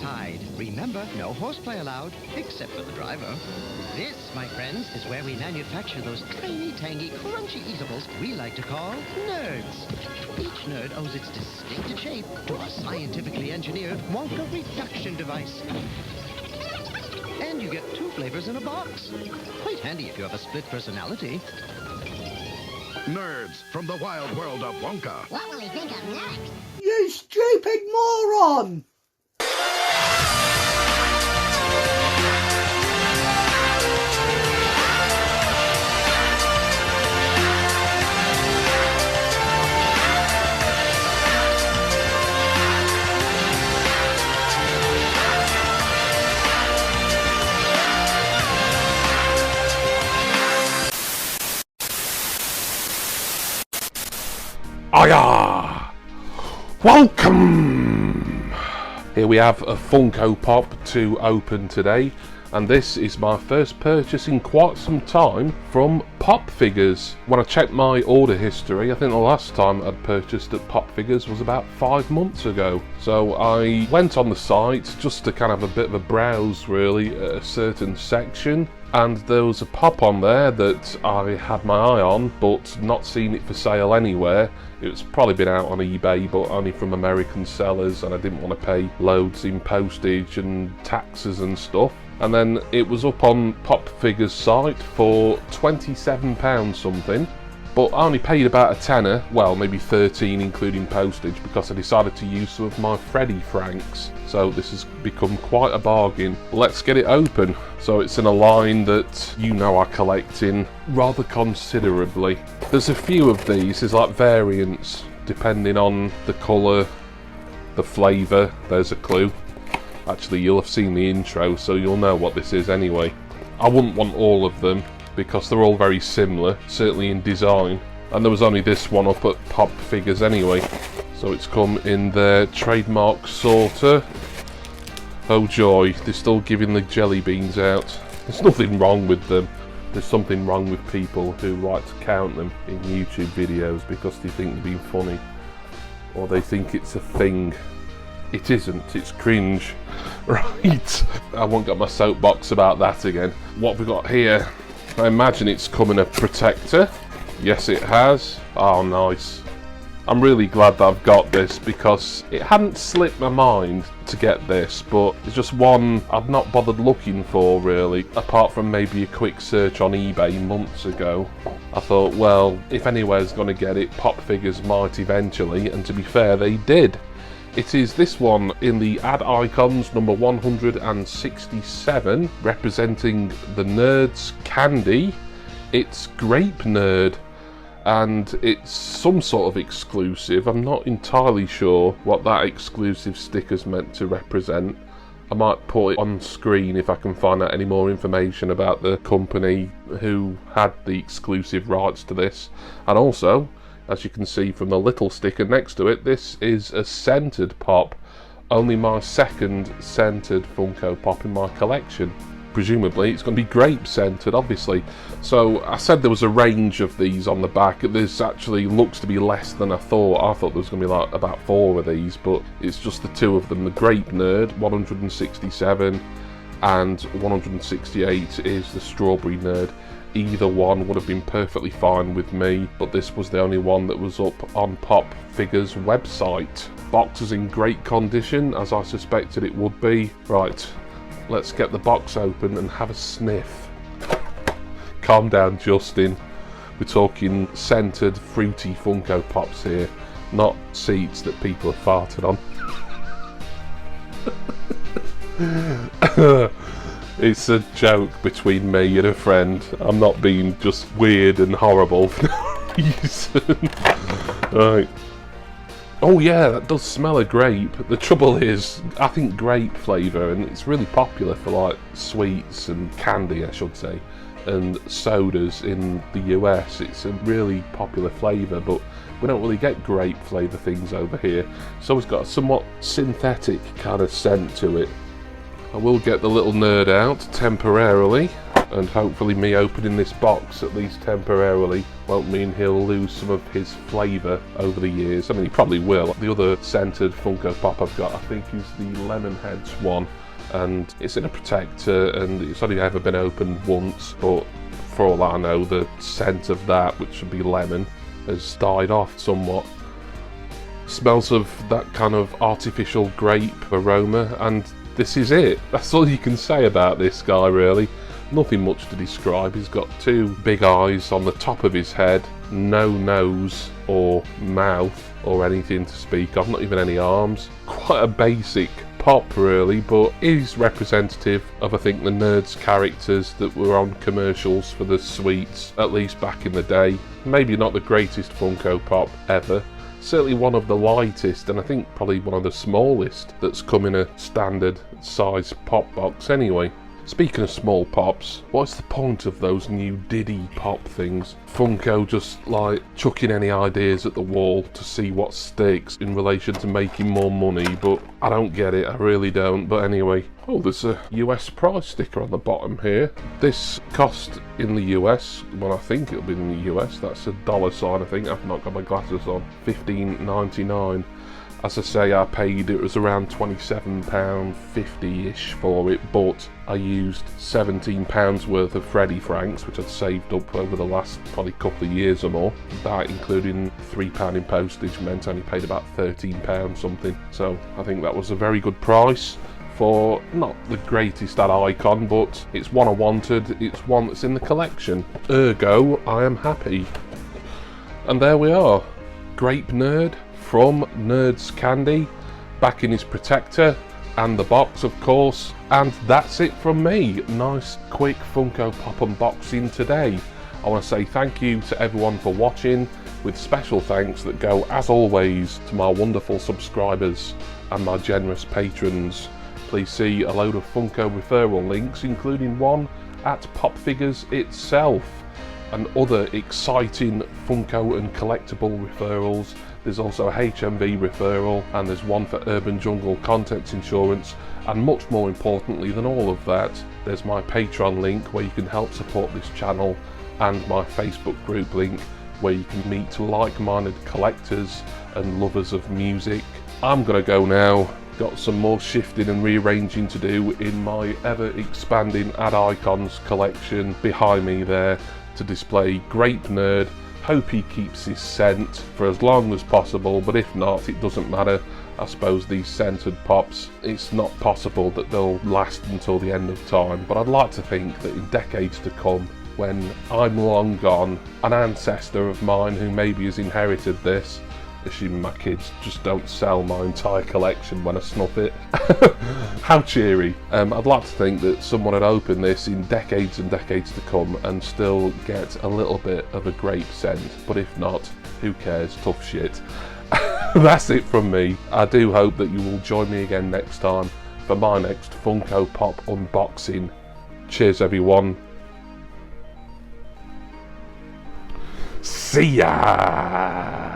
inside. Remember, no horseplay allowed, except for the driver. This, my friends, is where we manufacture those tiny, tangy, crunchy eatables we like to call nerds. Each nerd owes its distinctive shape to a scientifically engineered Wonka reduction device. And you get 2 flavors in a box. Quite handy if you have a split personality. Nerds from the wild world of Wonka. What will he think of next? You stupid moron! Hiya! Welcome! Here we have a Funko Pop to open today, and this is my first purchase in quite some time from PopFigures. When I checked my order history, I think the last time I'd purchased at PopFigures was about 5 months ago. So I went on the site just to kind of have a bit of a browse really at a certain section, and there was a pop on there that I had my eye on but not seen it for sale anywhere. It's probably been out on eBay but only from American sellers, and I didn't want to pay loads in postage and taxes and stuff. And then it was up on PopFigures site for £27 something, but I only paid about a tenner, well maybe 13 including postage, because I decided to use some of my Freddy Franks. So this has become quite a bargain. Let's get it open. So it's in a line that you know I collect in rather considerably. There's a few of these, there's like variants depending on the colour, the flavour, there's a clue. Actually, you'll have seen the intro, so you'll know what this is anyway. I wouldn't want all of them, because they're all very similar, certainly in design. And there was only this one up at PopFigures anyway. So it's come in their trademark sorter. Oh joy, they're still giving the jelly beans out. There's nothing wrong with them. There's something wrong with people who like to count them in YouTube videos because they think they're being funny. Or they think it's a thing. It isn't, it's cringe. Right, I won't get my soapbox about that again. What have we got here? I imagine it's come in a protector. Yes, it has. Oh, nice. I'm really glad that I've got this because it hadn't slipped my mind to get this, but it's just one I've not bothered looking for really, apart from maybe a quick search on eBay months ago. I thought, well, if anywhere's going to get it, PopFigures might eventually, and to be fair, they did. It is this one in the Ad Icons number 167, representing the Nerds candy. It's Grape Nerd, and it's some sort of exclusive. I'm not entirely sure what that exclusive sticker's meant to represent. I might put it on screen if I can find out any more information about the company who had the exclusive rights to this. And also, as you can see from the little sticker next to it, this is a scented pop. Only my second scented Funko Pop in my collection. Presumably it's going to be grape scented, obviously. So I said there was a range of these on the back. This actually looks to be less than I thought. I thought there was going to be like about 4 of these, but it's just the 2 of them. The Grape Nerd, 167, and 168 is the Strawberry Nerd. Either one would have been perfectly fine with me, but this was the only one that was up on PopFigures website. Box is in great condition, as I suspected it would be. Right, let's get the box open and have a sniff. Calm down, Justin. We're talking scented, fruity Funko Pops here, not seeds that people have farted on. It's a joke between me and a friend. I'm not being just weird and horrible for no reason. Right. Oh yeah, that does smell of grape. The trouble is, I think grape flavour, and it's really popular for like sweets and candy, I should say, and sodas in the US. It's a really popular flavour, but we don't really get grape flavour things over here. So it's got a somewhat synthetic kind of scent to it. I will get the little nerd out temporarily. and hopefully me opening this box, at least temporarily, won't mean he'll lose some of his flavour over the years. I mean, he probably will. The other scented Funko Pop I've got, I think, is the Lemonheads one, and it's in a protector, and it's only ever been opened once, but for all I know, the scent of that, which should be lemon, has died off somewhat. Smells of that kind of artificial grape aroma, and this is it. That's all you can say about this guy, really. Nothing much to describe. He's got two big eyes on the top of his head, no nose or mouth or anything to speak of, not even any arms. Quite a basic pop, really, but is representative of, I think, the Nerds characters that were on commercials for the sweets, at least back in the day. Maybe not the greatest Funko Pop ever, certainly one of the lightest, and I think probably one of the smallest that's come in a standard size pop box anyway. Speaking of small pops, what's the point of those new Diddy pop things? Funko just like chucking any ideas at the wall to see what sticks in relation to making more money, but I don't get it, I really don't. But anyway, oh, there's a US price sticker on the bottom here. This cost in the US, well, I think it'll be in the US, that's a dollar sign, I think. I've not got my glasses on. $15.99. As I say, I paid, it was around £27.50-ish for it, but I used £17 worth of Freddy Franks, which I'd saved up over the last probably couple of years or more. That, including £3 in postage, meant I only paid about £13 something. So I think that was a very good price for not the greatest at icon, but it's one I wanted, it's one that's in the collection. Ergo, I am happy. And there we are. Grape Nerd from Nerds Candy, back in his protector, and the box, of course. And that's it from me. Nice quick Funko Pop unboxing today. I want to say thank you to everyone for watching, with special thanks that go, as always, to my wonderful subscribers and my generous patrons. Please see a load of Funko referral links, including one at PopFigures itself, and other exciting Funko and collectible referrals. There's also a HMV referral, and there's one for Urban Jungle Contents Insurance, and much more importantly than all of that, there's my Patreon link where you can help support this channel, and my Facebook group link where you can meet like-minded collectors and lovers of music. I'm gonna go now. Got some more shifting and rearranging to do in my ever-expanding Ad Icons collection behind me there to display Grape Nerd. Hope he keeps his scent for as long as possible, but if not, it doesn't matter. I suppose these scented pops, it's not possible that they'll last until the end of time, but I'd like to think that in decades to come, when I'm long gone, an ancestor of mine who maybe has inherited this, assuming my kids just don't sell my entire collection when I snuff it. How cheery. I'd like to think that someone had opened this in decades and decades to come and still get a little bit of a grape scent, but if not, who cares, tough shit. That's it from me. I do hope that you will join me again next time for my next Funko Pop unboxing. Cheers everyone. See ya!